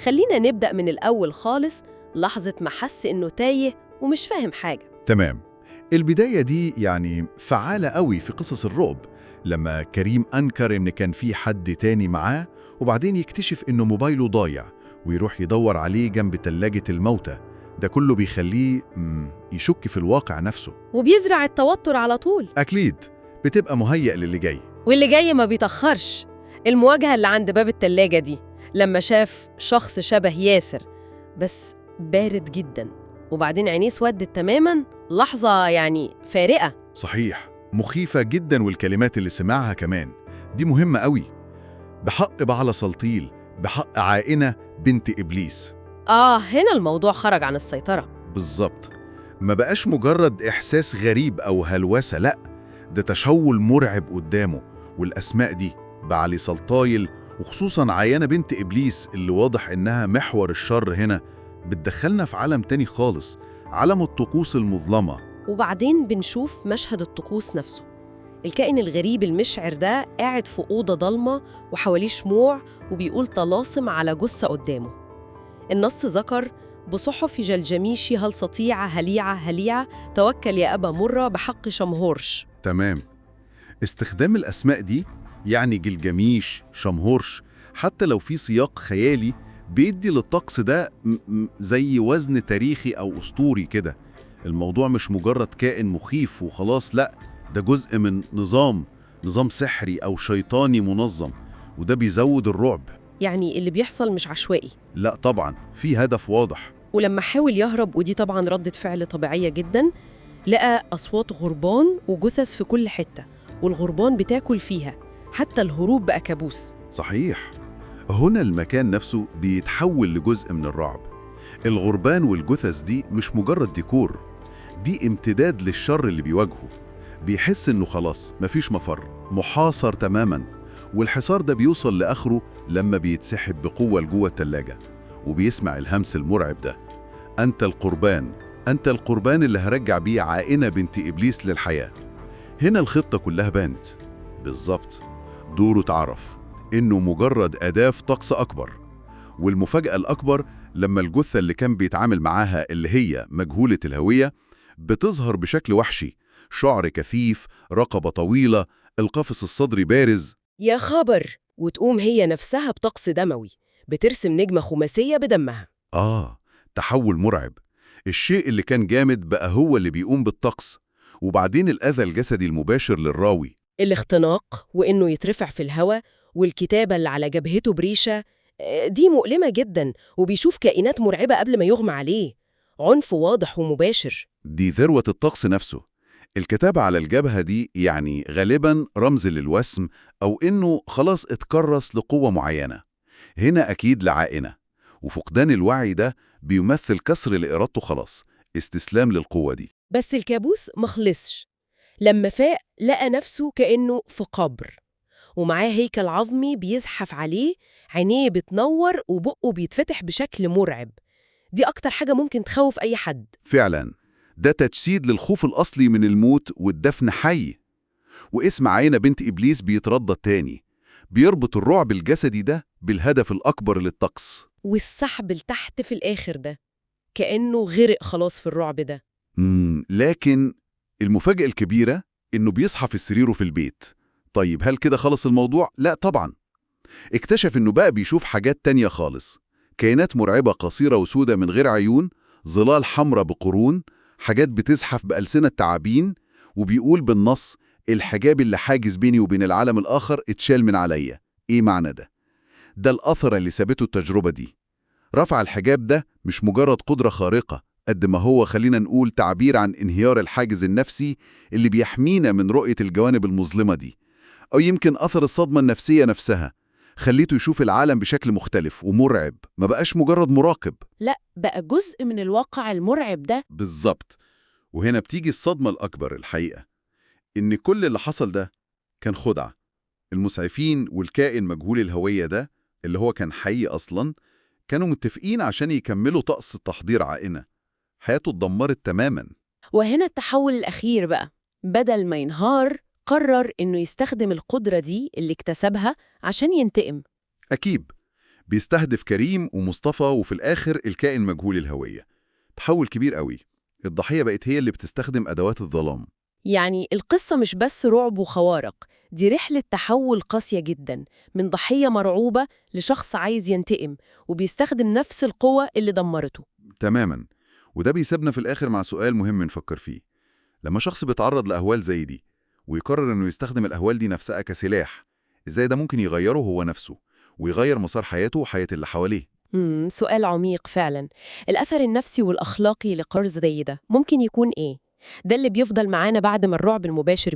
خلينا نبدأ من الأول خالص، لحظة ما حس إنه تايه ومش فاهم حاجة. تمام. البداية دي يعني فعالة قوي في قصص الرعب، لما كريم أنكر إن كان في حد تاني معاه وبعدين يكتشف إنه موبايله ضايع ويروح يدور عليه جنب تلاجة الموتى. ده كله بيخليه يشك في الواقع نفسه. وبيزرع التوتر على طول، أكيد بتبقى مهيأ للي جاي. واللي جاي ما بيتأخرش. المواجهة اللي عند باب التلاجة دي، لما شاف شخص شبه ياسر بس بارد جدا، وبعدين عينيه اسودت تماما، لحظة يعني فارقة. صحيح، مخيفة جدا، والكلمات اللي سمعها كمان دي مهمة قوي. بحق بعلى سلطيل، بحق عائنة بنت إبليس. هنا الموضوع خرج عن السيطرة. بالظبط، ما بقاش مجرد إحساس غريب أو هلوسة، لأ، ده تشول مرعب قدامه. والأسماء دي بعلي سلطايل، وخصوصاً عيانة بنت إبليس اللي واضح إنها محور الشر هنا، بتدخلنا في عالم تاني خالص، عالم الطقوس المظلمة. وبعدين بنشوف مشهد الطقوس نفسه. الكائن الغريب المشعر ده قاعد في أوضة ضلمة وحواليه شموع، وبيقول طلاسم على جثة قدامه. النص ذكر: بصحف جلجميشي هل سطيعة هليعة هليعة، توكل يا أبا مرة بحق شمهورش. تمام. استخدام الأسماء دي، يعني جلجميش، شمهورش، حتى لو في سياق خيالي، بيدي للطقس ده زي وزن تاريخي أو أسطوري كده. الموضوع مش مجرد كائن مخيف وخلاص، لأ، ده جزء من نظام سحري أو شيطاني منظم، وده بيزود الرعب. يعني اللي بيحصل مش عشوائي. لأ طبعاً، في هدف واضح. ولما حاول يهرب، ودي طبعاً ردة فعل طبيعية جداً، لقى أصوات غربان وجثث في كل حتة، والغربان بتاكل فيها، حتى الهروب بقى كابوس. صحيح، هنا المكان نفسه بيتحول لجزء من الرعب. الغربان والجثث دي مش مجرد ديكور، دي امتداد للشر اللي بيواجهه. بيحس إنه خلاص مفيش مفر، محاصر تماماً. والحصار ده بيوصل لآخره لما بيتسحب بقوة لجوه التلاجة، وبيسمع الهمس المرعب ده: أنت القربان، أنت القربان اللي هرجع بيه عائنة بنت إبليس للحياة. هنا الخطة كلها بانت. بالظبط، دوره اتعرف إنه مجرد أداة في طقس أكبر. والمفاجأة الأكبر لما الجثة اللي كان بيتعامل معاها، اللي هي مجهولة الهوية، بتظهر بشكل وحشي، شعر كثيف، رقبة طويلة، القفص الصدري بارز. يا خبر! وتقوم هي نفسها بطقس دموي، بترسم نجمة خماسية بدمها. تحول مرعب. الشيء اللي كان جامد بقى هو اللي بيقوم بالطقس. وبعدين الأذى الجسدي المباشر للراوي، الاختناق، وإنه يترفع في الهواء، والكتابة اللي على جبهته بريشة، دي مؤلمة جداً. وبيشوف كائنات مرعبة قبل ما يغمى عليه. عنف واضح ومباشر. دي ذروة الطقس نفسه. الكتابة على الجبهة دي يعني غالباً رمز للوسم، أو إنه خلاص اتكرس لقوة معينة. هنا أكيد لعائنة. وفقدان الوعي ده بيمثل كسر لإرادته، خلاص استسلام للقوة دي. بس الكابوس مخلصش. لما فاق لقى نفسه كأنه في قبر، ومعاه هيكل عظمي بيزحف عليه، عينيه بتنور وبقه بيتفتح بشكل مرعب. دي أكتر حاجة ممكن تخوف أي حد. فعلاً، ده تجسيد للخوف الأصلي من الموت والدفن حي. واسم عائنة بنت إبليس بيتردد تاني، بيربط الرعب الجسدي ده بالهدف الأكبر للطقس. والسحب لتحت في الآخر ده، كأنه غرق خلاص في الرعب ده. لكن المفاجأة الكبيرة إنه بيصحى في سريره في البيت. طيب هل كده خلص الموضوع؟ لا طبعاً. اكتشف إنه بقى بيشوف حاجات تانية خالص، كائنات مرعبة قصيرة وسودة من غير عيون، ظلال حمراء بقرون، حاجات بتزحف بألسنة تعابين. وبيقول بالنص: الحجاب اللي حاجز بيني وبين العالم الآخر اتشال من عليا. إيه معنى ده؟ ده الأثر اللي سابته التجربة دي. رفع الحجاب ده مش مجرد قدرة خارقة، قد ما هو خلينا نقول تعبير عن انهيار الحاجز النفسي اللي بيحمينا من رؤية الجوانب المظلمة دي. أو يمكن أثر الصدمة النفسية نفسها خليته يشوف العالم بشكل مختلف ومرعب، ما بقاش مجرد مراقب، لا، بقى جزء من الواقع المرعب ده. بالظبط. وهنا بتيجي الصدمة الأكبر الحقيقة، إن كل اللي حصل ده كان خدعة. المسعفين والكائن مجهول الهوية ده، اللي هو كان حقيقي أصلاً، كانوا متفقين عشان يكملوا طقس تحضير عائنة. حياته اتدمرت تماماً. وهنا التحول الأخير بقى. بدل ما ينهار، قرر إنه يستخدم القدرة دي اللي اكتسبها عشان ينتقم. أكيد، بيستهدف كريم ومصطفى وفي الآخر الكائن مجهول الهوية. تحول كبير قوي. الضحية بقت هي اللي بتستخدم أدوات الظلام. يعني القصة مش بس رعب وخوارق، دي رحلة تحول قاسية جدا، من ضحية مرعوبة لشخص عايز ينتقم وبيستخدم نفس القوة اللي دمرته. تماما. وده بيسيبنا في الآخر مع سؤال مهم نفكر فيه. لما شخص بيتعرض لأهوال زي دي ويقرر إنه يستخدم الأهوال دي نفسها كسلاح، إزاي ده ممكن يغيره هو نفسه ويغير مسار حياته وحياة اللي حواليه؟ سؤال عميق فعلا. الأثر النفسي والأخلاقي لقرار زي ده ممكن يكون إيه؟ ده اللي بيفضل معانا بعد ما الرعب المباشر